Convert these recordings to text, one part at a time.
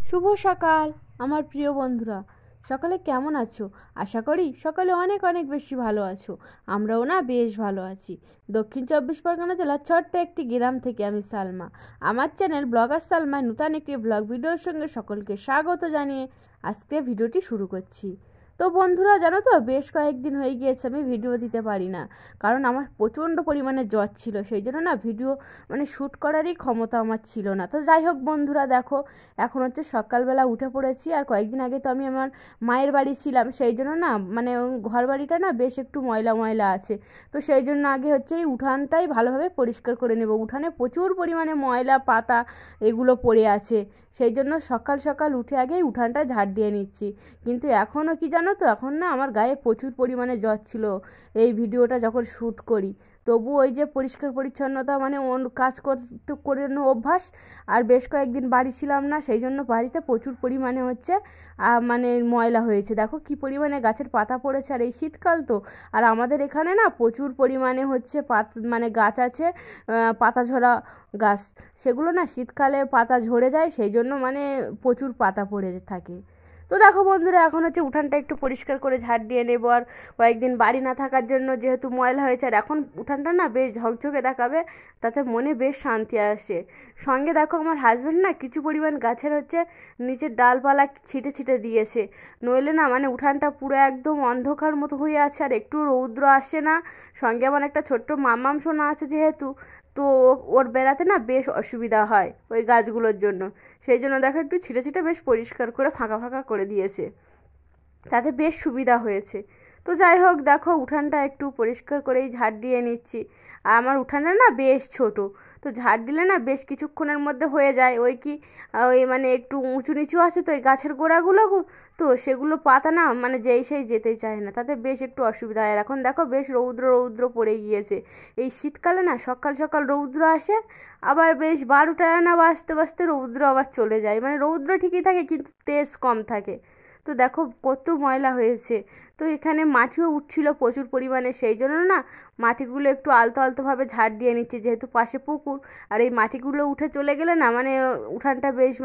শুভ সকাল আমার প্রিয় বন্ধুরা। সকালে কেমন আছো? আশা করি সকালে অনেক অনেক বেশি ভালো আছো। আমরাও না বেশ ভালো আছি। দক্ষিণ চব্বিশ পরগনা জেলার ছোট্ট একটি গ্রাম থেকে আমি সালমা। আমার চ্যানেল ব্লগার সালমায় নতুন একটি ব্লগ ভিডিওর সঙ্গে সকলকে স্বাগত জানিয়ে আজকে ভিডিওটি শুরু করছি। তো বন্ধুরা, জানো তো বেশ কয়েকদিন হয়ে গিয়েছে আমি ভিডিও দিতে পারি না, কারণ আমার প্রচণ্ড পরিমাণে জ্বর ছিল। সেই জন্য না ভিডিও শ্যুট করারই ক্ষমতা আমার ছিল না। তো যাই হোক বন্ধুরা, দেখো এখন হচ্ছে সকালবেলা উঠে পড়েছি। আর কয়েকদিন আগে তো আমি আমার মায়ের বাড়ি ছিলাম, সেই জন্য না ঘর বাড়িটা না বেশ একটু ময়লা ময়লা আছে। তো সেই জন্য আগে হচ্ছে এই উঠানটাই ভালোভাবে পরিষ্কার করে নেব। উঠানে প্রচুর পরিমাণে ময়লা পাতা এগুলো পড়ে আছে, সেই জন্য সকাল সকাল উঠে আগেই উঠানটা ঝাড় দিয়ে নিচ্ছি। কিন্তু এখনও কি জানো তো, এখন না আমার গায়ে প্রচুর পরিমাণে জ্বর ছিল এই ভিডিওটা যখন শ্যুট করি। তবু ওই যে পরিষ্কার পরিচ্ছন্নতা কাজ করতে করে অভ্যাস। আর বেশ কয়েকদিন বাড়ি ছিলাম না, সেই জন্য বাড়িতে প্রচুর পরিমাণে হচ্ছে ময়লা হয়েছে। দেখো কি পরিমাণে গাছের পাতা পড়েছে, আর এই শীতকাল তো। আর আমাদের এখানে না প্রচুর পরিমাণে হচ্ছে গাছ আছে, পাতা ঝরা গাছ। সেগুলো না শীতকালে পাতা ঝরে যায়, সেই জন্য প্রচুর পাতা পড়ে থাকে। তো দেখো বন্ধুরা, এখন হচ্ছে উঠানটা একটু পরিষ্কার করে ঝাড় দিয়ে নেবো। আর কয়েকদিন বাড়ি না থাকার জন্য যেহেতু ময়লা হয়েছে, আর এখন উঠানটা না বেশ ঝকঝকে দেখাবে, তাতে মনে বেশ শান্তি আসে। সঙ্গে দেখো আমার হাজব্যান্ড না কিছু পরিমাণ গাছের হচ্ছে নিচের ডালপালা ছিটে ছিটে দিয়েছে। নইলে না উঠানটা পুরো একদম অন্ধকার মতো হয়ে আছে, আর একটু রৌদ্র আসে না। সঙ্গে আমার একটা ছোট্ট মামাম সোনা আছে যেহেতু, তো ওর বেড়াতে না বেশ অসুবিধা হয় ওই গাছগুলোর জন্য। সেই জন্য দেখো একটু ছিটে ছিটে বেশ পরিষ্কার করে ফাঁকা ফাঁকা করে দিয়েছে, তাতে বেশ সুবিধা হয়েছে। তো যাই হোক, দেখো উঠানটা একটু পরিষ্কার করেই ঝাড় দিয়ে নিচ্ছি। আর আমার উঠানটা না বেশ ছোট, তো ঝাড় দিলে না বেশ কিছুক্ষণের মধ্যে হয়ে যায়। ওই কি ওই একটু উঁচু নিচু আছে তো এই গাছের গোড়াগুলো, তো সেগুলো পাতা না যেই সেই যেতেই চায় না, তাতে বেশ একটু অসুবিধা হয়। আর এখন দেখো বেশ রৌদ্র রৌদ্র পড়ে গিয়েছে। এই শীতকালে না সকাল সকাল রৌদ্র আসে, আবার বেশ 12টা না বাজতে বাজতে রৌদ্র আবার চলে যায়। রৌদ্র ঠিকই থাকে কিন্তু তেজ কম থাকে। তো দেখো কত ময়লা হয়েছে। তো এখানে মাটিও উঠছিল প্রচুর পরিমাণে, সেই জন্য না মাটিগুলো একটু আলতো আলতোভাবে ঝাড় দিয়ে নিচ্ছে, যেহেতু পাশে পুকুর। আর এই মাটিগুলো উঠে চলে গেলে না উঠানটা বেশ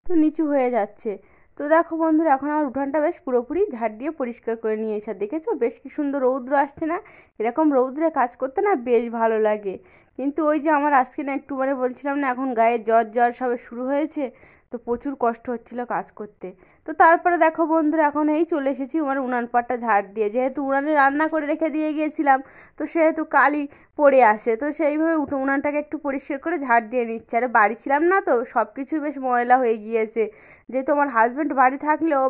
তো নিচু হয়ে যাচ্ছে। তো দেখো বন্ধুরা, এখন আমার উঠানটা বেশ পুরোপুরি ঝাড় দিয়ে পরিষ্কার করে নিয়েছে। আর দেখেছো বেশ কি সুন্দর রৌদ্র আসছে না? এরকম রৌদ্রে কাজ করতে না বেশ ভালো লাগে। কিন্তু ওই যে আমার আজকে না একটু বলছিলাম না, এখন গায়ে জ্বর জ্বর সবে শুরু হয়েছে, তো প্রচুর কষ্ট হচ্ছিল কাজ করতে। তো তারপরে দেখো বন্ধুরা, এখন এই চলে এসেছি উনান পাটটা ঝাড় দিয়ে, যেহেতু উনানে রান্না করে রেখে দিয়ে গিয়েছিলাম, তো সেহেতু কালি পড়ে আসে। তো সেইভাবে উনানটাকে একটু পরিষ্কার করে ঝাড় দিয়ে নিচ্ছে। আর বাড়ি ছিলাম না তো সব কিছুই বেশ ময়লা হয়ে গিয়েছে। যেহেতু আমার হাজব্যান্ড বাড়ি থাকলেও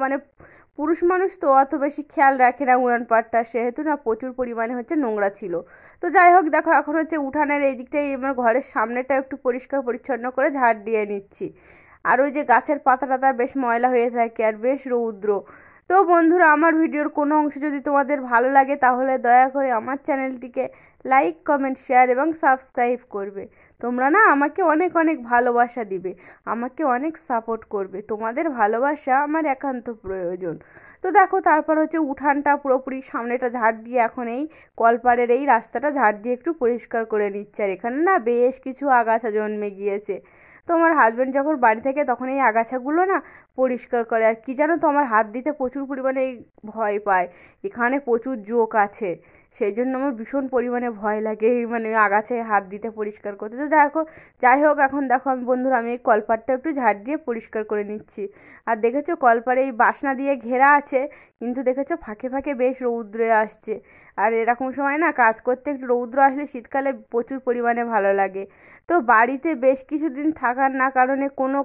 পুরুষ মানুষ তো অত বেশি খেয়াল রাখে না উনান পাটটা, সেহেতু না প্রচুর পরিমাণে হচ্ছে নোংরা ছিল। তো যাই হোক, দেখো এখন হচ্ছে উঠানের এই দিকটাই ঘরের সামনেটা একটু পরিষ্কার পরিচ্ছন্ন করে ঝাড় দিয়ে নিচ্ছি। আর ওই যে গাছের পাতা টাতা বেশ ময়লা হয়ে থাকে, আর বেশ রৌদ্র। তো বন্ধুরা, আমার ভিডিওর কোনো অংশ যদি তোমাদের ভালো লাগে তাহলে দয়া করে আমার চ্যানেলটিকে লাইক কমেন্ট শেয়ার এবং সাবস্ক্রাইব করবে। তোমরা না আমাকে অনেক অনেক ভালোবাসা দিবে, আমাকে অনেক সাপোর্ট করবে। তোমাদের ভালোবাসা আমার একান্ত প্রয়োজন। তো দেখো তারপর হচ্ছে উঠানটা পুরোপুরি সামনেটা ঝাড় দিয়ে এখন এই কলপাড়ের এই রাস্তাটা ঝাড় দিয়ে একটু পরিষ্কার করে নিচ্ছে। আর এখানে না বেশ কিছু আগাছা জন্মে গিয়েছে। তো আমার হাজব্যান্ড যখন বাড়ি থেকে তখন এই আগাছাগুলো না পরিষ্কার করে। আর কি জানো তো, আমার হাত দিতে প্রচুর পরিমাণে ভয় পায়। এখানে প্রচুর জোক আছে, সেই জন্য আমার ভীষণ পরিমাণে ভয় লাগে আগাছায় হাত দিতে পরিষ্কার করতে। তো দেখো, যাই হোক, এখন দেখো আমি বন্ধুরা আমি এই কলপাটটা একটু ঝাড় দিয়ে পরিষ্কার করে নিচ্ছি। আর দেখেছো কলপাড়ে এই বাসনা দিয়ে ঘেরা আছে, কিন্তু দেখেছো ফাঁকে ফাঁকে বেশ রৌদ্রে আসছে। আর এরকম সময় না কাজ করতে একটু রৌদ্র আসলে শীতকালে প্রচুর পরিমাণে ভালো লাগে। তো বাড়িতে বেশ কিছুদিন থাকার না কারণে কোনো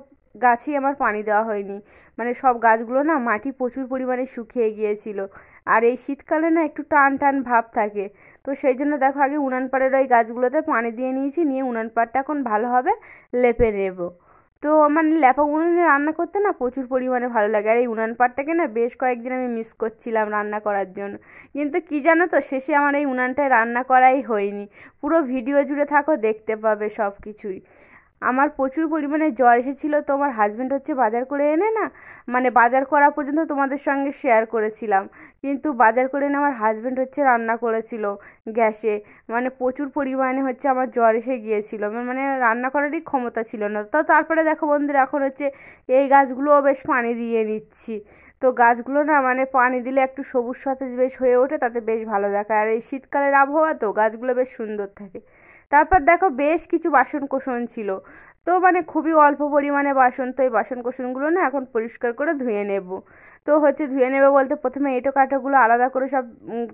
গাছই আমার পানি দেওয়া হয়নি। সব গাছগুলো না মাটি প্রচুর পরিমাণে শুকিয়ে গিয়েছিল। আর এই শীতকালে না একটু টান টান ভাব থাকে। তো সেই জন্য দেখো আগে উনান পাড়ের ওই গাছগুলোতে পানি দিয়ে নিয়েছি, নিয়ে উনান পাড়টা এখন ভালোভাবে লেপে নেব। তো ল্যাপা উনুনে রান্না করতে না প্রচুর পরিমাণে ভালো লাগে। আর এই উনান পাড়টাকে না বেশ কয়েকদিন আমি মিস করছিলাম রান্না করার জন্য। কিন্তু কি জানো তো, শেষে আমার এই উনানটায় রান্না করাই হয়নি। পুরো ভিডিও জুড়ে থাকো, দেখতে পাবে সব কিছুই। আমার প্রচুর পরিমাণে জ্বর এসেছিল, তো আমার হাজব্যান্ড হচ্ছে বাজার করে এনে না, মানে বাজার করা পর্যন্ত তোমাদের সঙ্গে শেয়ার করেছিলাম, কিন্তু বাজার করে এনে আমার হাজব্যান্ড হচ্ছে রান্না করেছিল গ্যাসে। মানে প্রচুর পরিমাণে হচ্ছে আমার জ্বর এসে গিয়েছিল, আমার মানে রান্না করারই ক্ষমতা ছিল না। তো তারপরে দেখো বন্ধুরা, এখন হচ্ছে এই গাছগুলোও বেশ পানি দিয়ে নিচ্ছি। তো গাছগুলো না মানে পানি দিলে একটু সবুজ সতেজ বেশ হয়ে ওঠে, তাতে বেশ ভালো দেখায়। আর এই শীতকালের আবহাওয়া তো গাছগুলো বেশ সুন্দর থাকে। তারপর দেখো বেশ কিছু বাসন কোসন ছিল, তো মানে খুবই অল্প পরিমাণে বাসন, তো এই বাসন কোসনগুলো না এখন পরিষ্কার করে ধুয়ে নেব। তো হচ্ছে ধুয়ে নেবে বলতে প্রথমে এঁটো কাঁটোগুলো আলাদা করে সব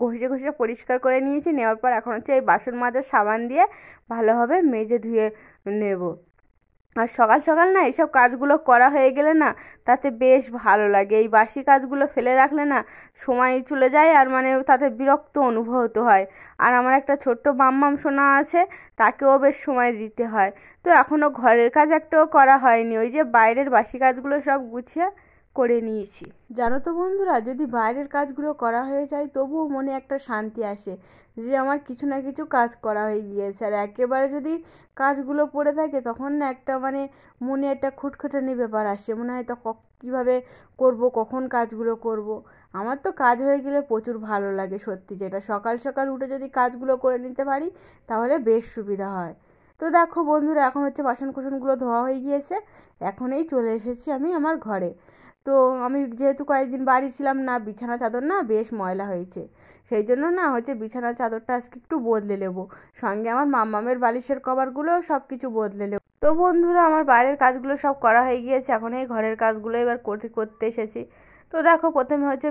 ঘষে ঘষে পরিষ্কার করে নিয়েছি। নেওয়ার পর এখন হচ্ছে এই বাসন মাজার সাবান দিয়ে ভালোভাবে মেজে ধুয়ে নেব। আর সকাল সকাল না এইসব কাজগুলো করা হয়ে গেলে না তাতে বেশ ভালো লাগে। এই বাসি কাজগুলো ফেলে রাখলে না সময় চলে যায়, আর মানে তাতে বিরক্ত অনুভূত হয়। আর আমার একটা ছোট্ট মাম্মাম সোনা আছে, তাকেও বেশ সময় দিতে হয়। তো এখনও ঘরের কাজ একটাও করা হয়নি, ওই যে বাইরের বাসি কাজগুলো সব গুছিয়ে করে নিয়েছি। জানো তো বন্ধুরা, যদি বাইরের কাজগুলো করা হয়ে যায় তবুও মনে একটা শান্তি আসে যে আমার কিছু না কিছু কাজ করা হয়ে গিয়েছে। আর একেবারে যদি কাজগুলো পড়ে থাকে তখন না একটা মানে মনে একটা খুঁতখুঁটানি ব্যাপার আসে, মনে হয় তো কীভাবে করব, কখন কাজগুলো করব। আমার তো কাজ হয়ে গেলে প্রচুর ভালো লাগে সত্যি, যেটা সকাল সকাল উঠে যদি কাজগুলো করে নিতে পারি তাহলে বেশ সুবিধা হয়। তো দেখো বন্ধুরা, এখন হচ্ছে বাসন কোসনগুলো ধোয়া হয়ে গিয়েছে, এখনই চলে এসেছি আমি আমার ঘরে। তো আমি যেহেতু কয়েকদিন বাড়ি ছিলাম না, বিছানা চাদর না বেশ ময়লা হয়েছে, সেই জন্য না হচ্ছে বিছানার চাদরটা আজকে একটু বদলে নেবো, সঙ্গে আমার মাম্মামের বালিশের কভারগুলোও সব কিছু বদলে নেবো। তো বন্ধুরা, আমার বাইরের কাজগুলো সব করা হয়ে গিয়েছে, এখন এই ঘরের কাজগুলো এবার করতে করতে এসেছি। তো দেখো প্রথমে হচ্ছে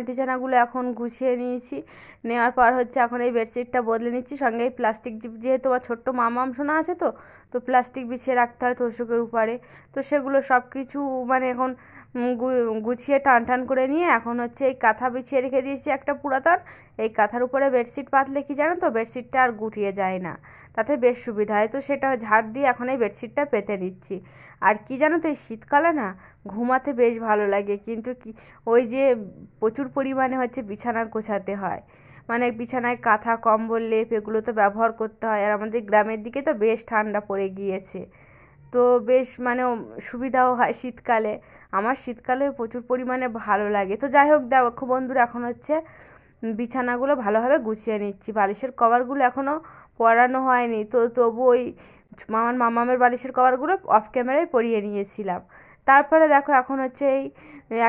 টিছানাগুলো এখন গুছিয়ে নিয়েছি। নেওয়ার পর হচ্ছে এখন এই বেডশিটটা বদলে নিচ্ছি, সঙ্গে এই প্লাস্টিক, যেহেতু আমার ছোট্ট মামাম শোনা আছে, তো প্লাস্টিক বিছিয়ে রাখতে হয় তোষকের উপরে। তো সেগুলো সব কিছু মানে এখন গুছিয়ে টান টান করে নিয়ে এখন হচ্ছে এই কাঁথা বিছিয়ে রেখে দিয়েছি একটা পুরাতন। এই কাঁথার উপরে বেডশিট পাতলে কি জানো তো, বেডশিটটা আর গুটিয়ে যায় না, তাতে বেশ সুবিধা হয়। তো সেটা ঝাড় দিয়ে এখন এই বেডশিটটা পেতে নিচ্ছি। আর কি জানো তো, এই শীতকালে না ঘুমাতে বেশ ভালো লাগে, কিন্তু কি ওই যে প্রচুর পরিমাণে হচ্ছে বিছানা গোছাতে হয়, মানে বিছানায় কাঁথা কম্বল লেপ এগুলো তো ব্যবহার করতে হয়। আর আমাদের গ্রামের দিকে তো বেশ ঠান্ডা পড়ে গিয়েছে, তো বেশ মানে সুবিধাও হয় শীতকালে। আমার শীতকালে প্রচুর পরিমাণে ভালো লাগে। তো যাই হোক, দেখো বন্ধুরা, এখন হচ্ছে বিছানাগুলো ভালোভাবে গুছিয়ে নিচ্ছি। বালিশের কভারগুলো এখনও পরানো হয়নি, তো তবু ওই আমার মামামের বালিশের কভারগুলো অফ ক্যামেরায় পরিয়ে নিয়েছিলাম। তারপরে দেখো এখন হচ্ছে এই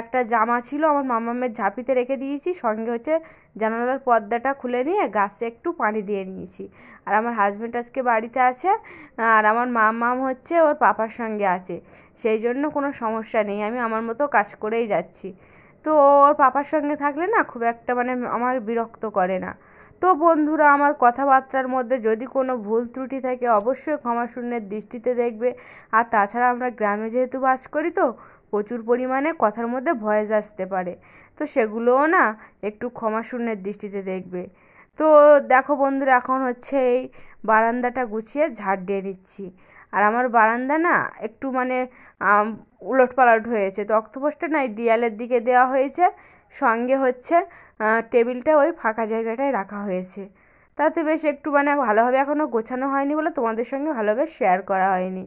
একটা জামা ছিল আমার মামামের ঝাঁপিতে রেখে দিয়েছি, সঙ্গে হচ্ছে জানালার পর্দাটা খুলে নিয়ে গাছে একটু পানি দিয়ে নিয়েছি। আর আমার হাজব্যান্ড আজকে বাড়িতে আছে, আর আমার মামাম হচ্ছে ওর পাপার সঙ্গে আছে, সেই জন্য কোনো সমস্যা নেই, আমি আমার মতো কাজ করেই যাচ্ছি। তো ওর পাপার সঙ্গে থাকলে না খুব একটা মানে আমার বিরক্ত করে না। তো বন্ধুরা, আমার কথাবার্তার মধ্যে যদি কোনো ভুল ত্রুটি থাকে অবশ্যই ক্ষমাশূন্যের দৃষ্টিতে দেখবে। আর তাছাড়া আমরা গ্রামে যেহেতু বাস করি, তো প্রচুর পরিমাণে কথার মধ্যে ভয়েস আসতে পারে, তো সেগুলোও না একটু ক্ষমাশূন্যের দৃষ্টিতে দেখবে। তো দেখো বন্ধুরা, এখন হচ্ছে এই বারান্দাটা গুছিয়ে ঝাড় দিয়ে নিচ্ছি। আর আমার বারান্দা না একটু মানে উলটপালট হয়েছে, তো অক্টোপাসটা না এই দেয়ালের দিকে দেওয়া হয়েছে, সঙ্গে হচ্ছে টেবিলটা ওই ফাঁকা জায়গাটায় রাখা হয়েছে, তাতে বেশ একটু মানে ভালোভাবে এখনও গোছানো হয়নি বলে তোমাদের সঙ্গে ভালোভাবে শেয়ার করা হয়নি।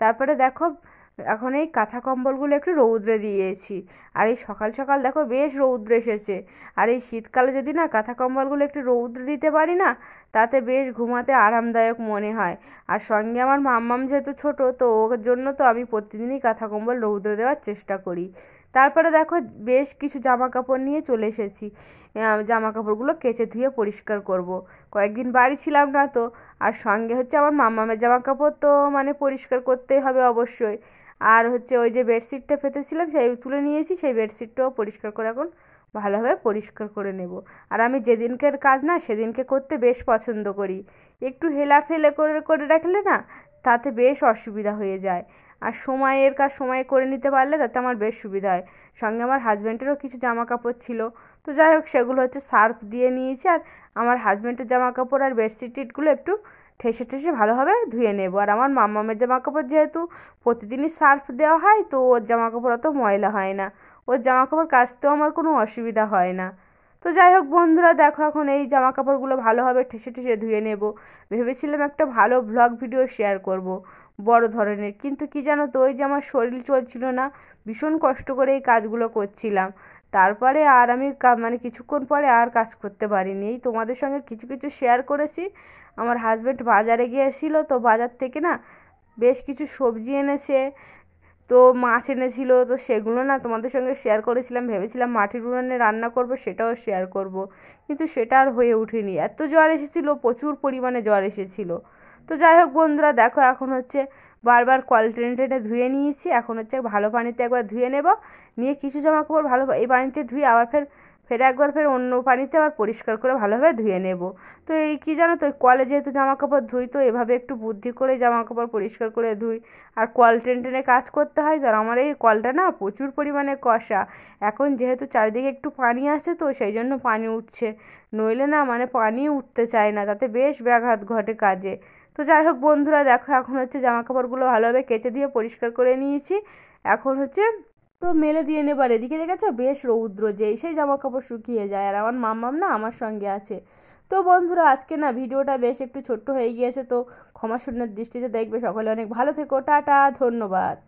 তারপরে দেখো এখন এই কাঁথা কম্বলগুলো একটু রৌদ্রে দিয়েছি। আর এই সকাল সকাল দেখো বেশ রৌদ্র এসেছে, আর এই শীতকালে যদি না কাঁথা কম্বলগুলো একটু রৌদ্রে দিতে পারি না, তাতে বেশ ঘুমাতে আরামদায়ক মনে হয়। আর সঙ্গে আমার মাম্মাম যেহেতু ছোট, তো ওর জন্য তো আমি প্রতিদিনই কাঁথা কম্বল রৌদ্রে দেওয়ার চেষ্টা করি। তারপরে দেখো বেশ কিছু জামা কাপড় নিয়ে চলে এসেছি, জামা কাপড়গুলো কেচে ধুয়ে পরিষ্কার করব। কয়েকদিন বাড়ি ছিলাম না তো, আর সঙ্গে হচ্ছে আমার মাম্মামের জামা কাপড় তো মানে পরিষ্কার করতেই হবে অবশ্যই। আর হচ্ছে ওই যে বেডশিটটা পেতেছিলাম সেই তুলে নিয়েছি, সেই বেডশিটটাও পরিষ্কার করে এখন ভালোভাবে পরিষ্কার করে নেব। আর আমি যেদিনকের কাজ না সেদিনকে করতে বেশ পছন্দ করি, একটু হেলাফেলে করে করে রাখলে না তাতে বেশ অসুবিধা হয়ে যায়। আর সময়ের কাজ সময়ে করে নিতে পারলে তাতে আমার বেশ সুবিধা হয়। সঙ্গে আমার হাজব্যান্ডেরও কিছু জামা কাপড় ছিল, তো যাই হোক সেগুলো হচ্ছে সার্ফ দিয়ে নিয়েছি। আর আমার হাজব্যান্ডের জামা কাপড় আর বেডশিটগুলো একটু ঠেসে ঠেসে ভালোভাবে ধুয়ে নেব। আর আমার মাম্মামের জামা কাপড় যেহেতু প্রতিদিনই সার্ফ দেওয়া হয়, তো ওর জামা কাপড় অত ময়লা হয় না, ওর জামা কাপড় কাচতেও আমার কোনো অসুবিধা হয় না। তো যাই হোক বন্ধুরা, দেখো এখন এই জামা কাপড়গুলো ভালোভাবে ঠেসে ঠেসে ধুয়ে নেব। ভেবেছিলাম একটা ভালো ব্লগ ভিডিও শেয়ার করব, বড় ধরনের। কিন্তু কি জানো তো, ওই যে আমার শরীর চলছিল না, ভীষণ কষ্ট করে এই কাজগুলো করছিলাম। তারপরে আর আমি মানে কিছুক্ষণ পরে আর কাজ করতে পারিনি। এই তোমাদের সঙ্গে কিছু কিছু শেয়ার করেছি। আমার হাজবেন্ড বাজারে গিয়েছিল, তো বাজার থেকে না বেশ কিছু সবজি এনেছে, তো মাছ এনেছিল, তো সেগুলো না তোমাদের সঙ্গে শেয়ার করেছিলাম। ভেবেছিলাম মাটির উনুনে রান্না করব, সেটাও শেয়ার করব, কিন্তু সেটা আর হয়ে ওঠেনি। এত জ্বর এসেছিলো, প্রচুর পরিমাণে জ্বর এসেছিলো। তো যাই হোক বন্ধুরা, দেখো এখন হচ্ছে বারবার কল টেনে টেনে ধুয়ে নিয়েছি। এখন হচ্ছে ভালো পানিতে একবার ধুয়ে নেব, নিয়ে কিছু জামা কাপড় ভালো এই পানিতে ধুয়ে আবার ফের ফের একবার ফের অন্য পানিতে আবার পরিষ্কার করে ভালোভাবে ধুয়ে নেব। তো এই কী জানো তো, কলে যেহেতু জামা কাপড় ধুই, তো এভাবে একটু বুদ্ধি করে জামা কাপড় পরিষ্কার করে ধুই। আর কল টেনে টেনে কাজ করতে হয়। আর আমার এই কলটা না প্রচুর পরিমাণে কষা। এখন যেহেতু চারিদিকে একটু পানি আছে, তো সেই জন্য পানি উঠছে, নইলে না মানে পানি উঠতে চায় না, তাতে বেশ ব্যাঘাত ঘটে কাজে। তো যাই হোক বন্ধুরা, দেখো এখন হচ্ছে জামা কাপড়গুলো ভালোভাবে কেচে দিয়ে পরিষ্কার করে নিয়েছি। এখন হচ্ছে তো মেলে দিয়ে নেবার, এদিকে দেখেছো বেশ রৌদ্র, যেই সেই জামা কাপড় শুকিয়ে যায়। আর আমার মাম্মাম না আমার সঙ্গে আছে। তো বন্ধুরা, আজকে না ভিডিওটা বেশ একটু ছোট্ট হয়ে গিয়েছে, তো ক্ষমা সুন্দর দৃষ্টিতে দেখবে। সকলে অনেক ভালো থেকো, টাটা, ধন্যবাদ।